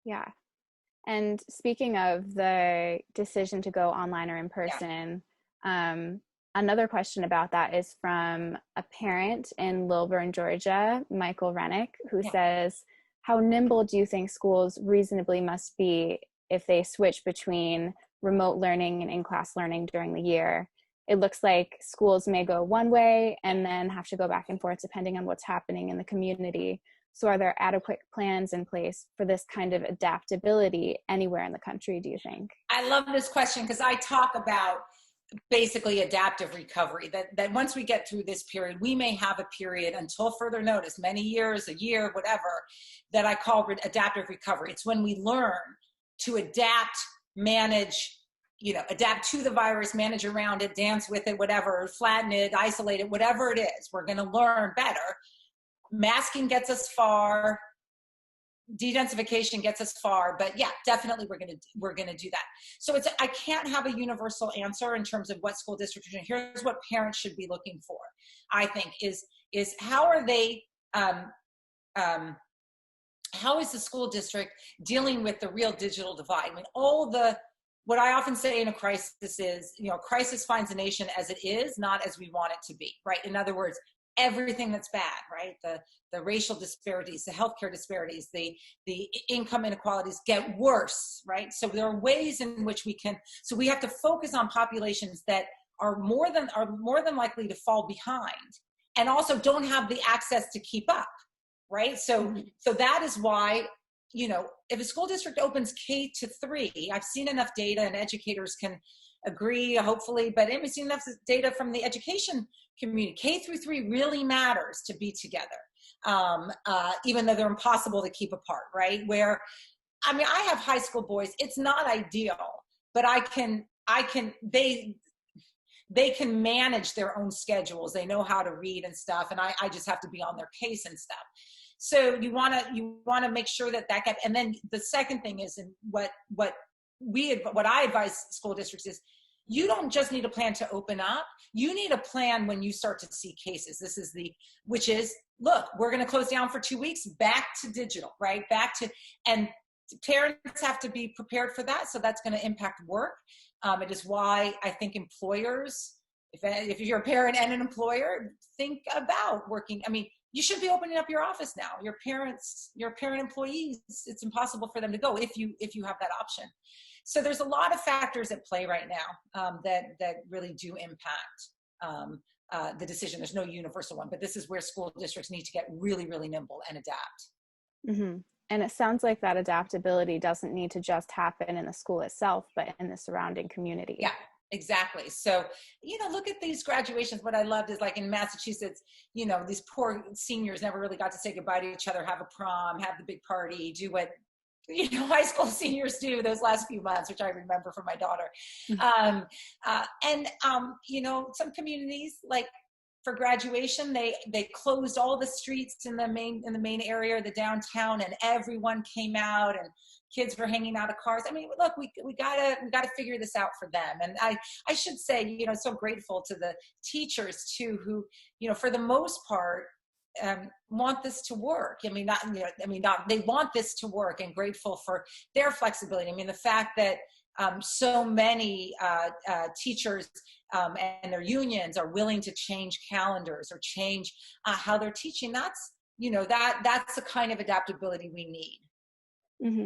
Yeah. And speaking of the decision to go online or in Yeah, person, another question about that is from a parent in Lilburn, Georgia, Michael Rennick, who yeah. says, how nimble do you think schools reasonably must be if they switch between remote learning and in-class learning during the year? It looks like schools may go one way and then have to go back and forth depending on what's happening in the community. So are there adequate plans in place for this kind of adaptability anywhere in the country, do you think? I love this question because I talk about basically adaptive recovery, that once we get through this period, we may have a period until further notice, many years, a year, whatever, that I call adaptive recovery. It's when we learn to adapt, manage, adapt to the virus, manage around it, dance with it, whatever, flatten it, isolate it, whatever it is, we're going to learn better. Masking gets us far, de-densification gets us far, but yeah, definitely we're gonna do that. So I can't have a universal answer in terms of what school districts are doing. Here's what parents should be looking for, I think, is how are they how is the school district dealing with the real digital divide? I mean, what I often say in a crisis is, crisis finds a nation as it is, not as we want it to be, right? In other words, everything that's bad, right? The racial disparities, the healthcare disparities, the income inequalities get worse, right? So there are ways in which so we have to focus on populations that are more than likely to fall behind and also don't have the access to keep up, right? So that is why, if a school district opens K-3, I've seen enough data, and educators can agree, hopefully, but we've seen enough data from the education community. K-3 really matters to be together, even though they're impossible to keep apart, right? I have high school boys. It's not ideal, but they can manage their own schedules. They know how to read and stuff, and I just have to be on their case and stuff. So you want to make sure that gap. And then the second thing is, and what I advise school districts is, you don't just need a plan to open up. You need a plan when you start to see cases. Which is, look, we're going to close down for 2 weeks, back to digital, right? And parents have to be prepared for that. So that's going to impact work. It is why I think employers, if you're a parent and an employer, think about working. I mean, you should be opening up your office now. Your parent employees, it's impossible for them to go if you have that option. So there's a lot of factors at play right now that really do impact the decision. There's no universal one, but this is where school districts need to get really, really nimble and adapt. Mm-hmm. And it sounds like that adaptability doesn't need to just happen in the school itself, but in the surrounding community. Yeah, exactly. So, look at these graduations. What I loved is, like in Massachusetts, these poor seniors never really got to say goodbye to each other, have a prom, have the big party, do what high school seniors do those last few months, which I remember from my daughter. Some communities, like for graduation, they closed all the streets in the main area, the downtown, and everyone came out, and kids were hanging out of cars. I mean, look, we gotta figure this out for them. And I should say, so grateful to the teachers too, who, for the most part, want this to work. They want this to work, and grateful for their flexibility. I mean, the fact that so many teachers and their unions are willing to change calendars or change how they're teaching. That's the kind of adaptability we need.